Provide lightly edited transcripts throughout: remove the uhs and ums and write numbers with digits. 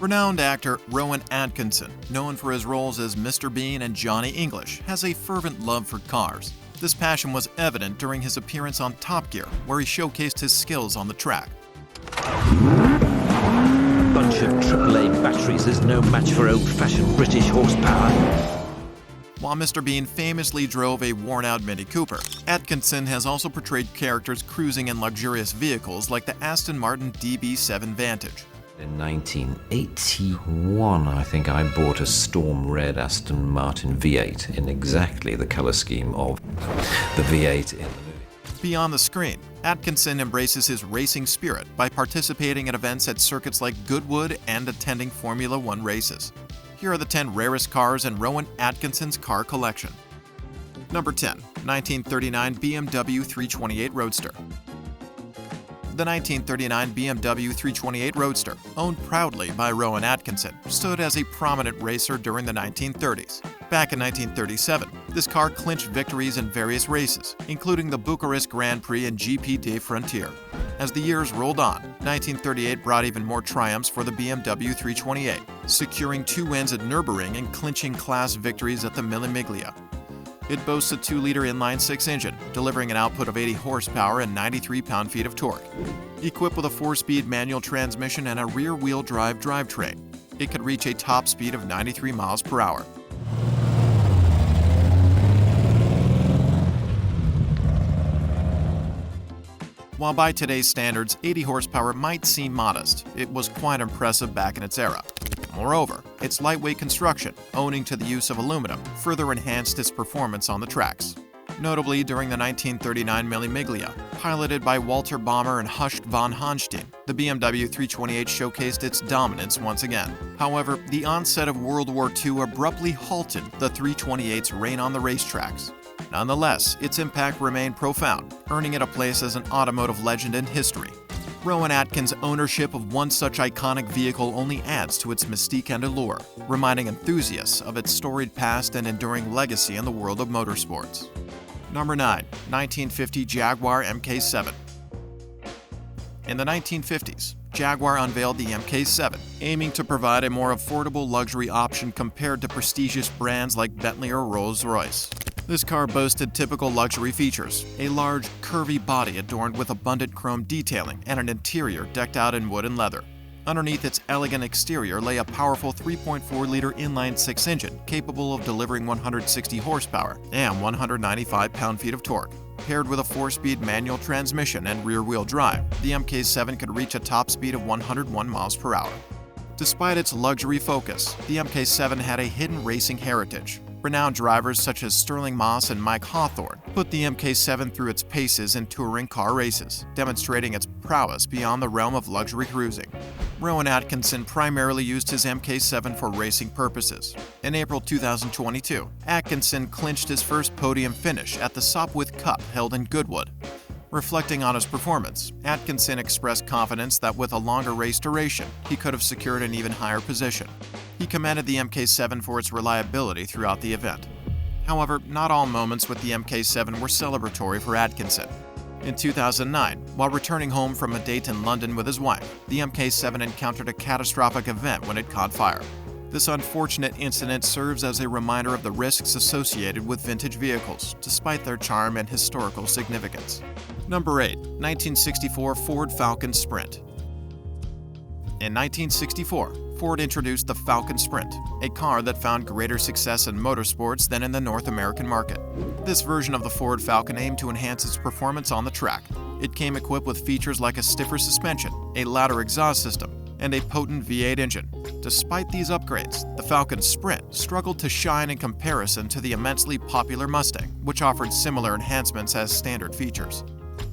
Renowned actor Rowan Atkinson, known for his roles as Mr. Bean and Johnny English, has a fervent love for cars. This passion was evident during his appearance on Top Gear, where he showcased his skills on the track. Bunch of AAA batteries is no match for old-fashioned British horsepower. While Mr. Bean famously drove a worn-out Mini Cooper, Atkinson has also portrayed characters cruising in luxurious vehicles like the Aston Martin DB7 Vantage. In 1981, I think I bought a storm red Aston Martin V8 in exactly the color scheme of the V8 in the movie. Beyond the screen, Atkinson embraces his racing spirit by participating in events at circuits like Goodwood and attending Formula One races. Here are the 10 rarest cars in Rowan Atkinson's car collection. Number 10. 1939 BMW 328 Roadster. The 1939 BMW 328 Roadster, owned proudly by Rowan Atkinson, stood as a prominent racer during the 1930s. Back in 1937, this car clinched victories in various races, including the Bucharest Grand Prix and GP de Frontier. As the years rolled on, 1938 brought even more triumphs for the BMW 328, securing 2 wins at Nürburgring and clinching class victories at the Mille Miglia. It boasts a 2-liter inline-6 engine, delivering an output of 80 horsepower and 93 pound-feet of torque. Equipped with a 4-speed manual transmission and a rear-wheel drive drivetrain, it could reach a top speed of 93 miles per hour. While by today's standards, 80 horsepower might seem modest, it was quite impressive back in its era. Moreover, its lightweight construction, owing to the use of aluminum, further enhanced its performance on the tracks. Notably, during the 1939 Mille Miglia, piloted by Walter Baumer and Huscht von Hanstein, the BMW 328 showcased its dominance once again. However, the onset of World War II abruptly halted the 328's reign on the racetracks. Nonetheless, its impact remained profound, earning it a place as an automotive legend in history. Rowan Atkinson's ownership of one such iconic vehicle only adds to its mystique and allure, reminding enthusiasts of its storied past and enduring legacy in the world of motorsports. Number 9. 1950 Jaguar Mk7. In the 1950s, Jaguar unveiled the Mk7, aiming to provide a more affordable luxury option compared to prestigious brands like Bentley or Rolls-Royce. This car boasted typical luxury features, a large, curvy body adorned with abundant chrome detailing and an interior decked out in wood and leather. Underneath its elegant exterior lay a powerful 3.4-liter inline-6 engine capable of delivering 160 horsepower and 195 pound-feet of torque. Paired with a 4-speed manual transmission and rear-wheel drive, the Mk7 could reach a top speed of 101 miles per hour. Despite its luxury focus, the Mk7 had a hidden racing heritage. Renowned drivers such as Sterling Moss and Mike Hawthorne put the Mk7 through its paces in touring car races, demonstrating its prowess beyond the realm of luxury cruising. Rowan Atkinson primarily used his Mk7 for racing purposes. In April 2022, Atkinson clinched his first podium finish at the Sopwith Cup held in Goodwood. Reflecting on his performance, Atkinson expressed confidence that with a longer race duration, he could have secured an even higher position. He commended the Mk7 for its reliability throughout the event. However, not all moments with the Mk7 were celebratory for Atkinson. In 2009, while returning home from a date in London with his wife, the Mk7 encountered a catastrophic event when it caught fire. This unfortunate incident serves as a reminder of the risks associated with vintage vehicles, despite their charm and historical significance. Number 8. 1964 Ford Falcon Sprint. In 1964, Ford introduced the Falcon Sprint, a car that found greater success in motorsports than in the North American market. This version of the Ford Falcon aimed to enhance its performance on the track. It came equipped with features like a stiffer suspension, a louder exhaust system, and a potent V8 engine. Despite these upgrades, the Falcon Sprint struggled to shine in comparison to the immensely popular Mustang, which offered similar enhancements as standard features.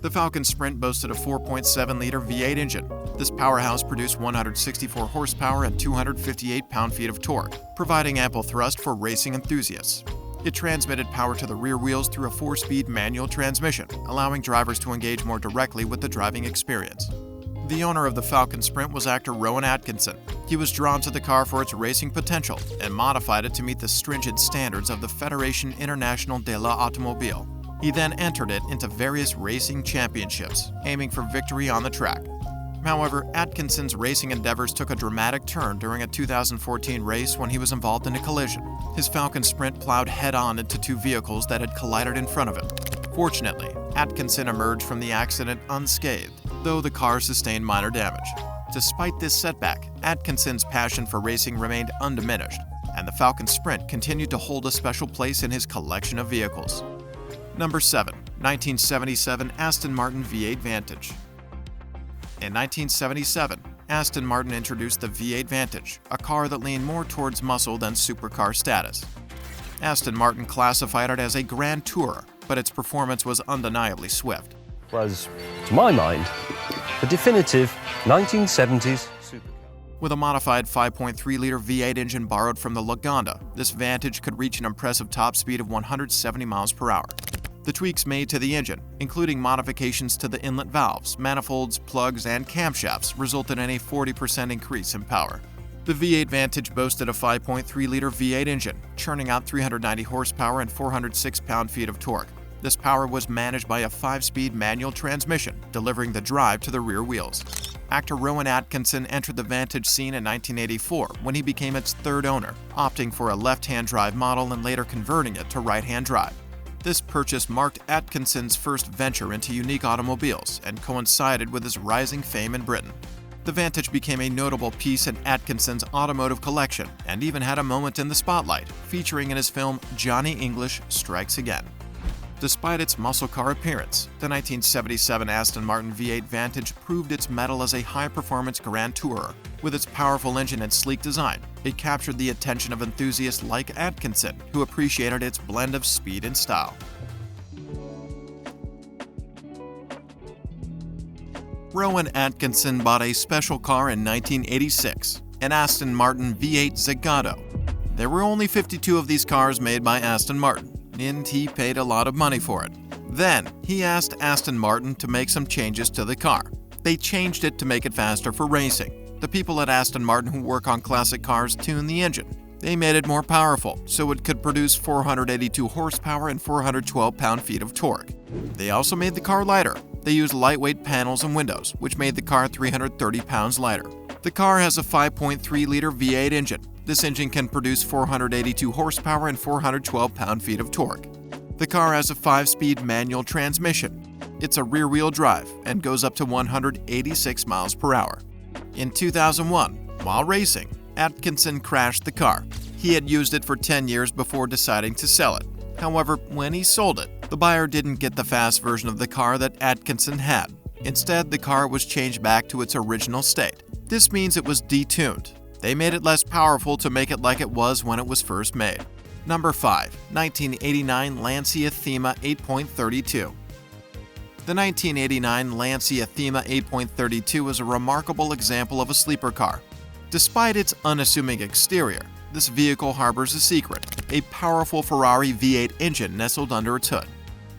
The Falcon Sprint boasted a 4.7-liter V8 engine. This powerhouse produced 164 horsepower and 258 pound-feet of torque, providing ample thrust for racing enthusiasts. It transmitted power to the rear wheels through a 4-speed manual transmission, allowing drivers to engage more directly with the driving experience. The owner of the Falcon Sprint was actor Rowan Atkinson. He was drawn to the car for its racing potential and modified it to meet the stringent standards of the Fédération Internationale de l'Automobile. He then entered it into various racing championships, aiming for victory on the track. However, Atkinson's racing endeavors took a dramatic turn during a 2014 race when he was involved in a collision. His Falcon Sprint plowed head-on into two vehicles that had collided in front of him. Fortunately, Atkinson emerged from the accident unscathed, though the car sustained minor damage. Despite this setback, Atkinson's passion for racing remained undiminished, and the Falcon Sprint continued to hold a special place in his collection of vehicles. Number 7. 1977 Aston Martin V8 Vantage. In 1977, Aston Martin introduced the V8 Vantage, a car that leaned more towards muscle than supercar status. Aston Martin classified it as a Grand Tourer, but its performance was undeniably swift. Was, to my mind, the definitive 1970s supercar. With a modified 5.3-liter V8 engine borrowed from the Lagonda, this Vantage could reach an impressive top speed of 170 miles per hour. The tweaks made to the engine, including modifications to the inlet valves, manifolds, plugs, and camshafts, resulted in a 40% increase in power. The V8 Vantage boasted a 5.3-liter V8 engine, churning out 390 horsepower and 406 pound-feet of torque. This power was managed by a 5-speed manual transmission, delivering the drive to the rear wheels. Actor Rowan Atkinson entered the Vantage scene in 1984 when he became its third owner, opting for a left-hand drive model and later converting it to right-hand drive. This purchase marked Atkinson's first venture into unique automobiles and coincided with his rising fame in Britain. The Vantage became a notable piece in Atkinson's automotive collection and even had a moment in the spotlight, featuring in his film Johnny English Strikes Again. Despite its muscle car appearance, the 1977 Aston Martin V8 Vantage proved its mettle as a high-performance Grand Tourer. With its powerful engine and sleek design, it captured the attention of enthusiasts like Atkinson, who appreciated its blend of speed and style. Rowan Atkinson bought a special car in 1986, an Aston Martin V8 Zapato. There were only 52 of these cars made by Aston Martin, and he paid a lot of money for it. Then, he asked Aston Martin to make some changes to the car. They changed it to make it faster for racing. The people at Aston Martin who work on classic cars tuned the engine. They made it more powerful, so it could produce 482 horsepower and 412 pound-feet of torque. They also made the car lighter. They used lightweight panels and windows, which made the car 330 pounds lighter. The car has a 5.3-liter V8 engine. This engine can produce 482 horsepower and 412 pound-feet of torque. The car has a 5-speed manual transmission. It's a rear-wheel drive and goes up to 186 miles per hour. In 2001, while racing, Atkinson crashed the car. He had used it for 10 years before deciding to sell it. However, when he sold it, the buyer didn't get the fast version of the car that Atkinson had. Instead, the car was changed back to its original state. This means it was detuned. They made it less powerful to make it like it was when it was first made. Number 5. 1989 Lancia Thema 8.32. The 1989 Lancia Thema 8.32 is a remarkable example of a sleeper car. Despite its unassuming exterior, this vehicle harbors a secret, a powerful Ferrari V8 engine nestled under its hood.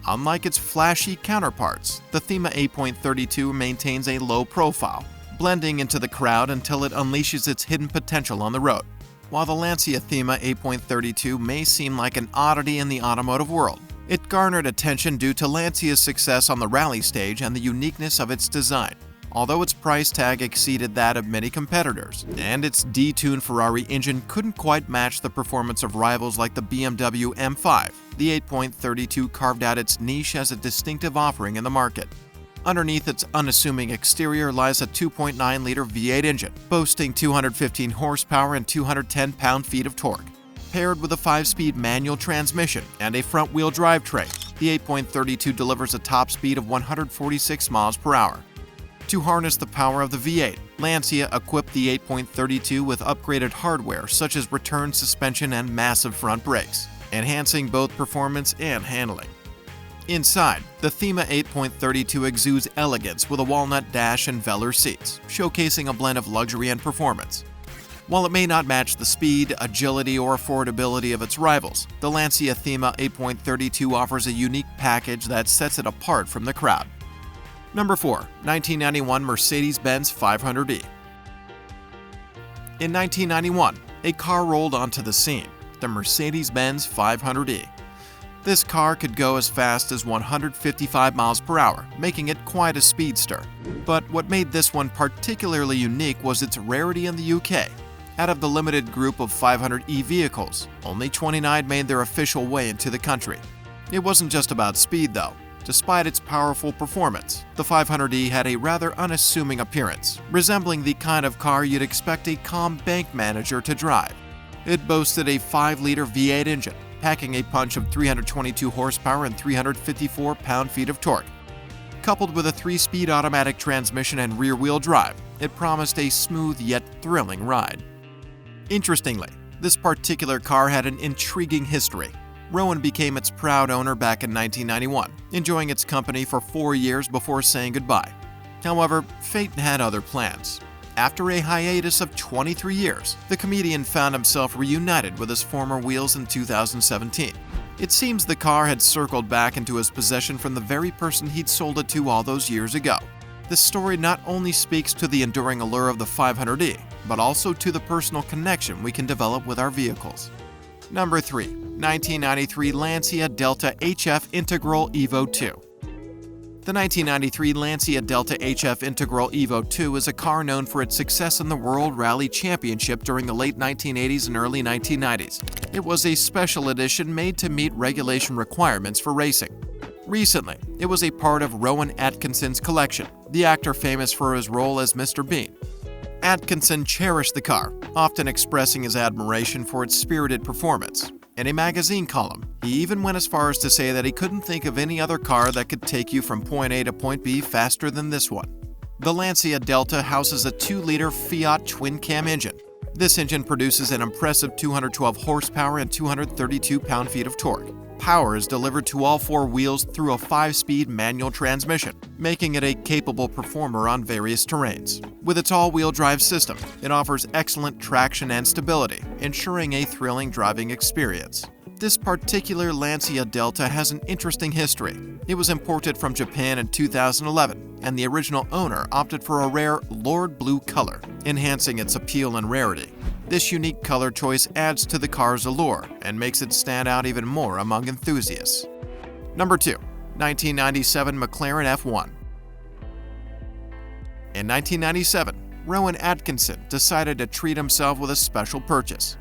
Unlike its flashy counterparts, the Thema 8.32 maintains a low profile, blending into the crowd until it unleashes its hidden potential on the road. While the Lancia Thema 8.32 may seem like an oddity in the automotive world, it garnered attention due to Lancia's success on the rally stage and the uniqueness of its design. Although its price tag exceeded that of many competitors, and its detuned Ferrari engine couldn't quite match the performance of rivals like the BMW M5, the 8.32 carved out its niche as a distinctive offering in the market. Underneath its unassuming exterior lies a 2.9-liter V8 engine, boasting 215 horsepower and 210 pound-feet of torque. Paired with a 5-speed manual transmission and a front-wheel drivetrain, the 8.32 delivers a top speed of 146 miles per hour. To harness the power of the V8, Lancia equipped the 8.32 with upgraded hardware such as return suspension and massive front brakes, enhancing both performance and handling. Inside, the Thema 8.32 exudes elegance with a walnut dash and velour seats, showcasing a blend of luxury and performance. While it may not match the speed, agility, or affordability of its rivals, the Lancia Thema 8.32 offers a unique package that sets it apart from the crowd. Number 4. 1991 Mercedes-Benz 500e. In 1991, a car rolled onto the scene, the Mercedes-Benz 500e. This car could go as fast as 155 miles per hour, making it quite a speedster. But what made this one particularly unique was its rarity in the UK. Out of the limited group of 500e vehicles, only 29 made their official way into the country. It wasn't just about speed though. Despite its powerful performance, the 500e had a rather unassuming appearance, resembling the kind of car you'd expect a calm bank manager to drive. It boasted a 5-liter V8 engine, packing a punch of 322 horsepower and 354 pound-feet of torque. Coupled with a 3-speed automatic transmission and rear-wheel drive, it promised a smooth yet thrilling ride. Interestingly, this particular car had an intriguing history. Rowan became its proud owner back in 1991, enjoying its company for 4 years before saying goodbye. However, fate had other plans. After a hiatus of 23 years, the comedian found himself reunited with his former wheels in 2017. It seems the car had circled back into his possession from the very person he'd sold it to all those years ago. This story not only speaks to the enduring allure of the 500e, but also to the personal connection we can develop with our vehicles. Number 3. 1993 Lancia Delta HF Integral Evo 2. The 1993 Lancia Delta HF Integral Evo 2 is a car known for its success in the World Rally Championship during the late 1980s and early 1990s. It was a special edition made to meet regulation requirements for racing. Recently, it was a part of Rowan Atkinson's collection, the actor famous for his role as Mr. Bean. Atkinson cherished the car, often expressing his admiration for its spirited performance. In a magazine column, he even went as far as to say that he couldn't think of any other car that could take you from point A to point B faster than this one. The Lancia Delta houses a 2-liter Fiat twin-cam engine. This engine produces an impressive 212 horsepower and 232 pound-feet of torque. Power is delivered to all 4 wheels through a 5-speed manual transmission, making it a capable performer on various terrains. With its all-wheel drive system, it offers excellent traction and stability, ensuring a thrilling driving experience. This particular Lancia Delta has an interesting history. It was imported from Japan in 2011, and the original owner opted for a rare Lord Blue color, enhancing its appeal and rarity. This unique color choice adds to the car's allure and makes it stand out even more among enthusiasts. Number 2. 1997 McLaren F1. In 1997, Rowan Atkinson decided to treat himself with a special purchase.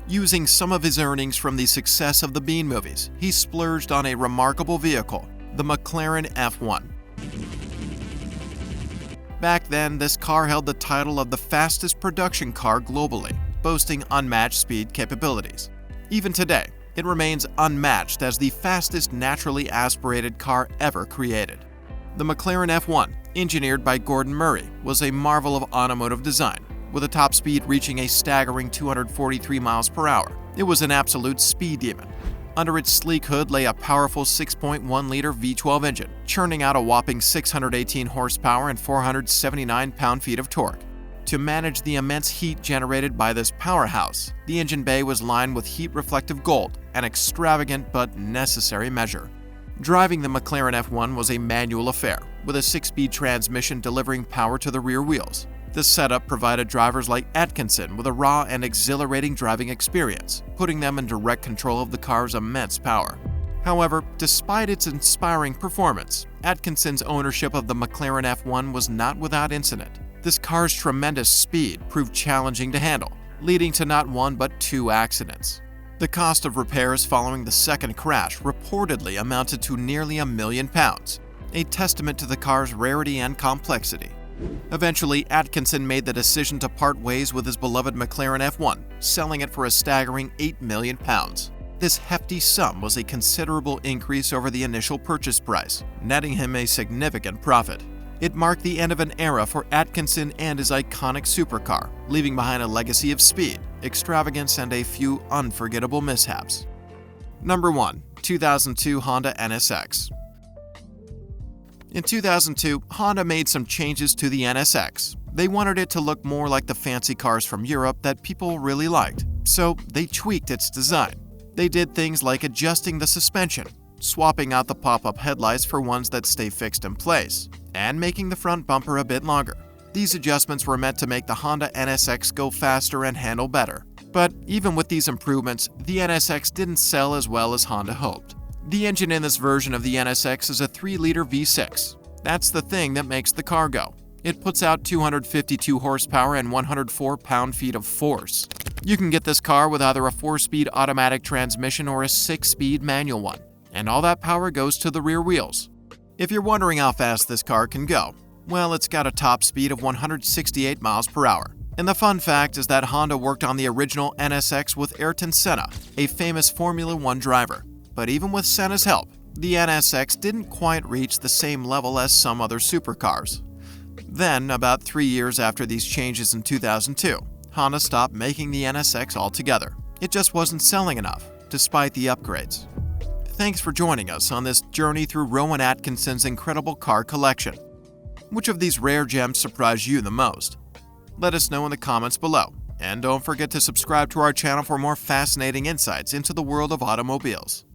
Using some of his earnings from the success of the Bean movies, he splurged on a remarkable vehicle, the McLaren F1. Back then, this car held the title of the fastest production car globally, boasting unmatched speed capabilities. Even today, it remains unmatched as the fastest naturally aspirated car ever created. The McLaren F1, engineered by Gordon Murray, was a marvel of automotive design, with a top speed reaching a staggering 243 miles per hour. It was an absolute speed demon. Under its sleek hood lay a powerful 6.1-liter V12 engine, churning out a whopping 618 horsepower and 479 pound-feet of torque. To manage the immense heat generated by this powerhouse, the engine bay was lined with heat-reflective gold, an extravagant but necessary measure. Driving the McLaren F1 was a manual affair, with a 6-speed transmission delivering power to the rear wheels. This setup provided drivers like Atkinson with a raw and exhilarating driving experience, putting them in direct control of the car's immense power. However, despite its inspiring performance, Atkinson's ownership of the McLaren F1 was not without incident. This car's tremendous speed proved challenging to handle, leading to not one but 2 accidents. The cost of repairs following the second crash reportedly amounted to nearly £1 million, a testament to the car's rarity and complexity. Eventually, Atkinson made the decision to part ways with his beloved McLaren F1, selling it for a staggering £8 million. This hefty sum was a considerable increase over the initial purchase price, netting him a significant profit. It marked the end of an era for Atkinson and his iconic supercar, leaving behind a legacy of speed, extravagance, and a few unforgettable mishaps. Number 1. 2002 Honda NSX. In 2002, Honda made some changes to the NSX. They wanted it to look more like the fancy cars from Europe that people really liked, so they tweaked its design. They did things like adjusting the suspension, swapping out the pop-up headlights for ones that stay fixed in place, and making the front bumper a bit longer. These adjustments were meant to make the Honda NSX go faster and handle better. But even with these improvements, the NSX didn't sell as well as Honda hoped. The engine in this version of the NSX is a 3-liter V6. That's the thing that makes the car go. It puts out 252 horsepower and 104 pound-feet of force. You can get this car with either a 4-speed automatic transmission or a 6-speed manual one, and all that power goes to the rear wheels. If you're wondering how fast this car can go, well, it's got a top speed of 168 miles per hour. And the fun fact is that Honda worked on the original NSX with Ayrton Senna, a famous Formula 1 driver. But even with Senna's help, the NSX didn't quite reach the same level as some other supercars. Then, about 3 years after these changes in 2002, Honda stopped making the NSX altogether. It just wasn't selling enough, despite the upgrades. Thanks for joining us on this journey through Rowan Atkinson's incredible car collection. Which of these rare gems surprised you the most? Let us know in the comments below, and don't forget to subscribe to our channel for more fascinating insights into the world of automobiles.